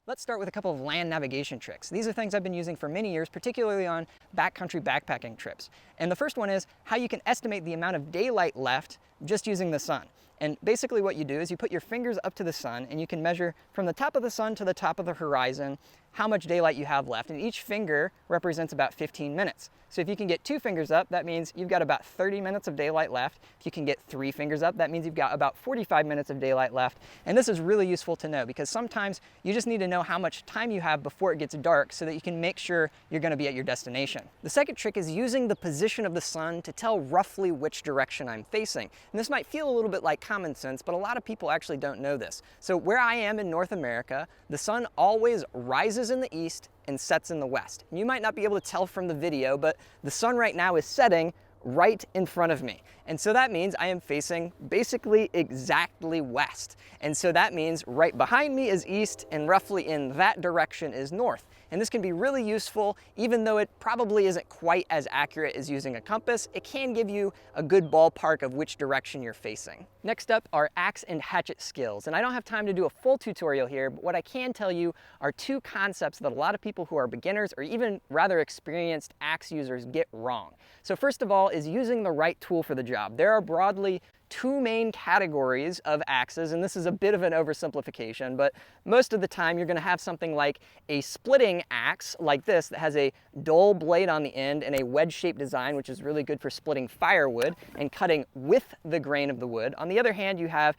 Let's start with a couple of land navigation tricks. These are things I've been using for many years, particularly on backcountry backpacking trips. And the first one is how you can estimate the amount of daylight left just using the sun. And basically what you do is you put your fingers up to the sun and you can measure from the top of the sun to the top of the horizon how much daylight you have left. And each finger represents about 15 minutes. So if you can get 2 fingers up, that means you've got about 30 minutes of daylight left. If you can get 3 fingers up, that means you've got about 45 minutes of daylight left. And this is really useful to know because sometimes you just need to know how much time you have before it gets dark so that you can make sure you're going to be at your destination. The second trick is using the position of the sun to tell roughly which direction I'm facing. And this might feel a little bit like common sense, but a lot of people actually don't know this. So where I am in North America, the sun always rises in the east and sets in the west. And you might not be able to tell from the video, but the sun right now is setting right in front of me. And so that means I am facing basically exactly west. And so that means right behind me is east and roughly in that direction is north. And this can be really useful, even though it probably isn't quite as accurate as using a compass. It can give you a good ballpark of which direction you're facing. Next up are axe and hatchet skills. And I don't have time to do a full tutorial here, but what I can tell you are 2 concepts that a lot of people who are beginners or even rather experienced axe users get wrong. So first of all is using the right tool for the job. There are broadly 2 main categories of axes, and this is a bit of an oversimplification, but most of the time you're going to have something like a splitting axe like this that has a dull blade on the end and a wedge-shaped design, which is really good for splitting firewood and cutting with the grain of the wood. On the other hand, you have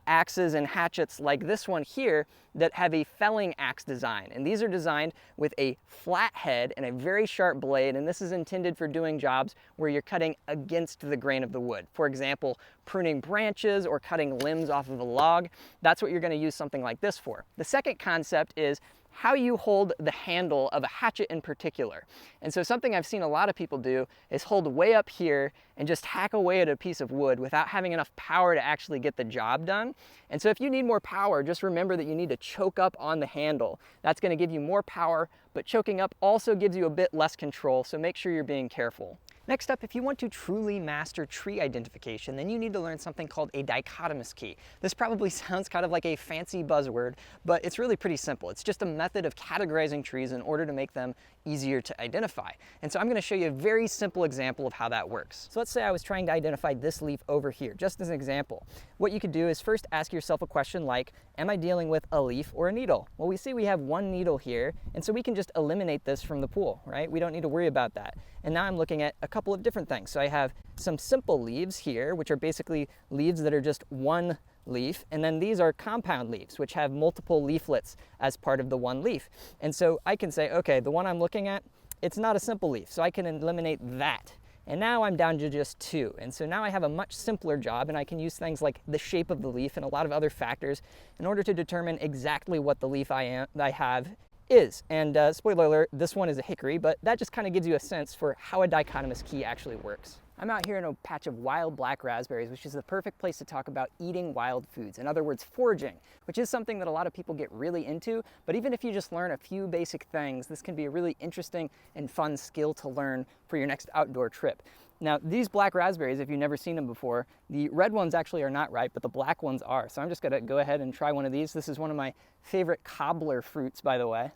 axes and hatchets like this one here that have a felling axe design, and these are designed with a flat head and a very sharp blade, and this is intended for doing jobs where you're cutting against the grain of the wood. For example, pruning branches or cutting limbs off of a log. That's what you're going to use something like this for. The second concept is how you hold the handle of a hatchet in particular. And so something I've seen a lot of people do is hold way up here and just hack away at a piece of wood without having enough power to actually get the job done. And so if you need more power, just remember that you need to choke up on the handle. That's going to give you more power, but choking up also gives you a bit less control, so make sure you're being careful. Next up, if you want to truly master tree identification, then you need to learn something called a dichotomous key. This probably sounds kind of like a fancy buzzword, but it's really pretty simple. It's just a method of categorizing trees in order to make them easier to identify. And so I'm going to show you a very simple example of how that works. So let's say I was trying to identify this leaf over here, just as an example. What you could do is first ask yourself a question like, am I dealing with a leaf or a needle? Well, we see we have one needle here, and so we can just eliminate this from the pool, right? We don't need to worry about that. And now I'm looking at a couple of different things. So I have some simple leaves here, which are basically leaves that are just one leaf, and then these are compound leaves, which have multiple leaflets as part of the one leaf. And so I can say, okay, the one I'm looking at, it's not a simple leaf, so I can eliminate that. And now I'm down to just 2. And so now I have a much simpler job, and I can use things like the shape of the leaf and a lot of other factors in order to determine exactly what the leaf I have is. And spoiler alert, this one is a hickory, but that just kind of gives you a sense for how a dichotomous key actually works. I'm out here in a patch of wild black raspberries, which is the perfect place to talk about eating wild foods. In other words, foraging, which is something that a lot of people get really into. But even if you just learn a few basic things, this can be a really interesting and fun skill to learn for your next outdoor trip. Now, these black raspberries, if you've never seen them before, the red ones actually are not ripe, but the black ones are. So I'm just gonna go ahead and try one of these. This is one of my favorite cobbler fruits, by the way.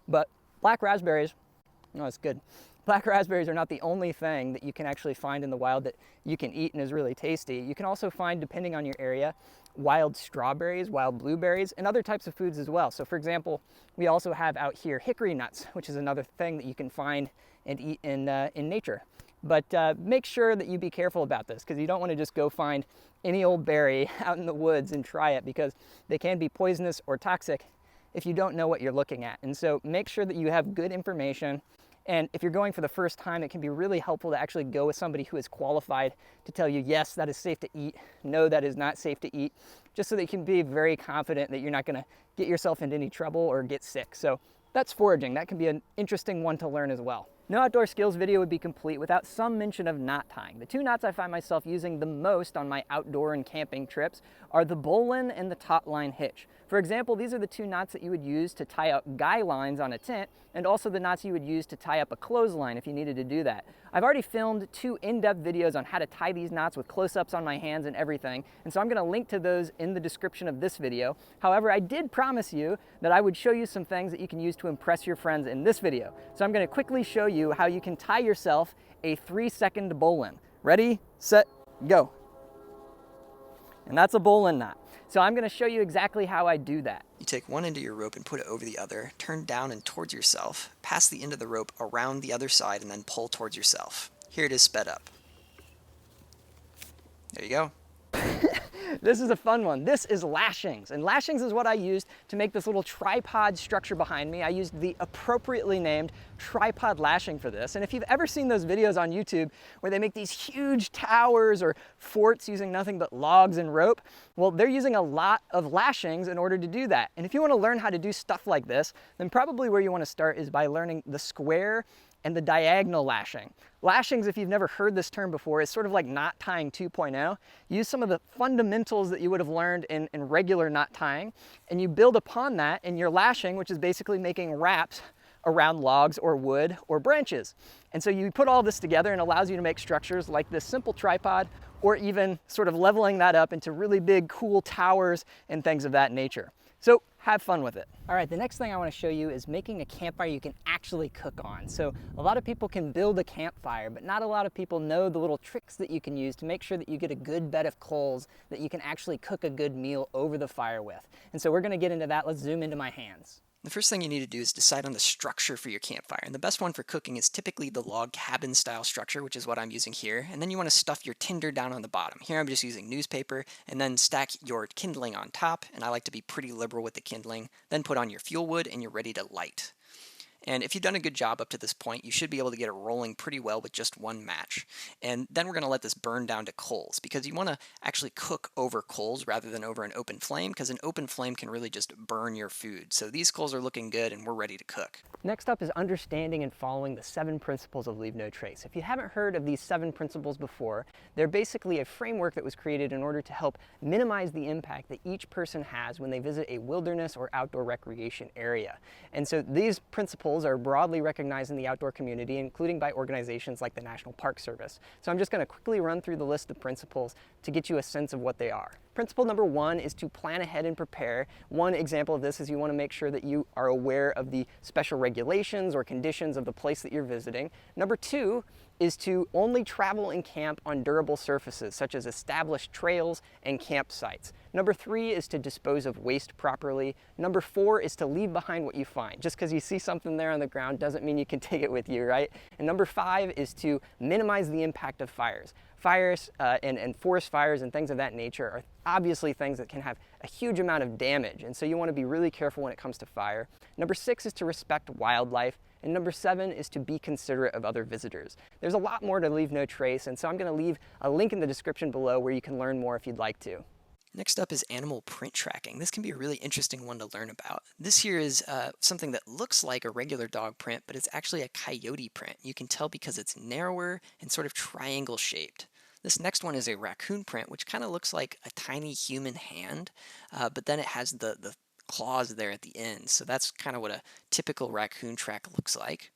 But black raspberries, no, it's good. Black raspberries are not the only thing that you can actually find in the wild that you can eat and is really tasty. You can also find, depending on your area, wild strawberries, wild blueberries, and other types of foods as well. So for example, we also have out here hickory nuts, which is another thing that you can find and eat in nature. But make sure that you be careful about this, because you don't want to just go find any old berry out in the woods and try it, because they can be poisonous or toxic if you don't know what you're looking at. And so make sure that you have good information. And if you're going for the first time, it can be really helpful to actually go with somebody who is qualified to tell you, yes, that is safe to eat, no, that is not safe to eat, just so that you can be very confident that you're not going to get yourself into any trouble or get sick. So that's foraging. That can be an interesting one to learn as well. No outdoor skills video would be complete without some mention of knot tying. The 2 knots I find myself using the most on my outdoor and camping trips are the bowline and the taut line hitch. For example, these are the two knots that you would use to tie up guy lines on a tent, and also the knots you would use to tie up a clothesline if you needed to do that. I've already filmed 2 in-depth videos on how to tie these knots with close-ups on my hands and everything, and so I'm gonna link to those in the description of this video. However, I did promise you that I would show you some things that you can use to impress your friends in this video. So I'm gonna quickly show you how you can tie yourself a 3-second bowline. Ready, set, go. And that's a bowline knot. So I'm gonna show you exactly how I do that. You take one end of your rope and put it over the other, turn down and towards yourself, pass the end of the rope around the other side, and then pull towards yourself. Here it is sped up. There you go. This is a fun one. This is lashings, and lashings is what I used to make this little tripod structure behind me. I used the appropriately named tripod lashing for this, and if you've ever seen those videos on YouTube where they make these huge towers or forts using nothing but logs and rope, well, they're using a lot of lashings in order to do that. And if you want to learn how to do stuff like this, then probably where you want to start is by learning the square and the diagonal lashing. Lashings, if you've never heard this term before, is sort of like knot tying 2.0. Use some of the fundamentals that you would have learned in regular knot tying, and you build upon that in your lashing, which is basically making wraps around logs or wood or branches. And so you put all this together and it allows you to make structures like this simple tripod, or even sort of leveling that up into really big, cool towers and things of that nature. So have fun with it. All right, the next thing I want to show you is making a campfire you can actually cook on. So a lot of people can build a campfire, but not a lot of people know the little tricks that you can use to make sure that you get a good bed of coals that you can actually cook a good meal over the fire with. And so we're going to get into that. Let's zoom into my hands. The first thing you need to do is decide on the structure for your campfire. And the best one for cooking is typically the log cabin style structure, which is what I'm using here. And then you want to stuff your tinder down on the bottom. Here I'm just using newspaper, and then stack your kindling on top. And I like to be pretty liberal with the kindling. Then put on your fuel wood and you're ready to light. And if you've done a good job up to this point, you should be able to get it rolling pretty well with just one match. And then we're going to let this burn down to coals, because you want to actually cook over coals rather than over an open flame, because an open flame can really just burn your food. So these coals are looking good and we're ready to cook. Next up is understanding and following the 7 principles of Leave No Trace. If you haven't heard of these 7 principles before, they're basically a framework that was created in order to help minimize the impact that each person has when they visit a wilderness or outdoor recreation area. And so these principles are broadly recognized in the outdoor community, including by organizations like the National Park Service. So I'm just going to quickly run through the list of principles to get you a sense of what they are. Principle number 1 is to plan ahead and prepare. One example of this is you want to make sure that you are aware of the special regulations or conditions of the place that you're visiting. Number 2 is to only travel and camp on durable surfaces, such as established trails and campsites. Number 3 is to dispose of waste properly. Number 4 is to leave behind what you find. Just because you see something there on the ground doesn't mean you can take it with you, right? And number 5 is to minimize the impact of fires. Fires and forest fires and things of that nature are obviously things that can have a huge amount of damage, and so you want to be really careful when it comes to fire. Number 6 is to respect wildlife. And number 7 is to be considerate of other visitors. There's a lot more to Leave No Trace, and so I'm going to leave a link in the description below where you can learn more if you'd like to. Next up is animal print tracking. This can be a really interesting one to learn about. This here is something that looks like a regular dog print, but it's actually a coyote print. You can tell because it's narrower and sort of triangle shaped. This next one is a raccoon print, which kind of looks like a tiny human hand, but then it has the claws there at the end. So that's kind of what a typical raccoon track looks like.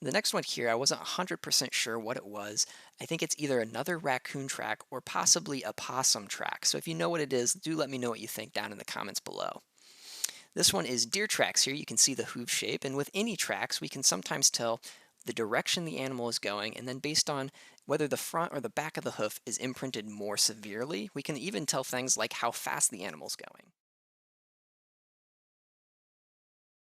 The next one here, I wasn't 100% sure what it was. I think it's either another raccoon track or possibly a possum track. So if you know what it is, do let me know what you think down in the comments below. This one is deer tracks. Here you can see the hoof shape, and with any tracks we can sometimes tell the direction the animal is going, and then based on whether the front or the back of the hoof is imprinted more severely, we can even tell things like how fast the animal's going.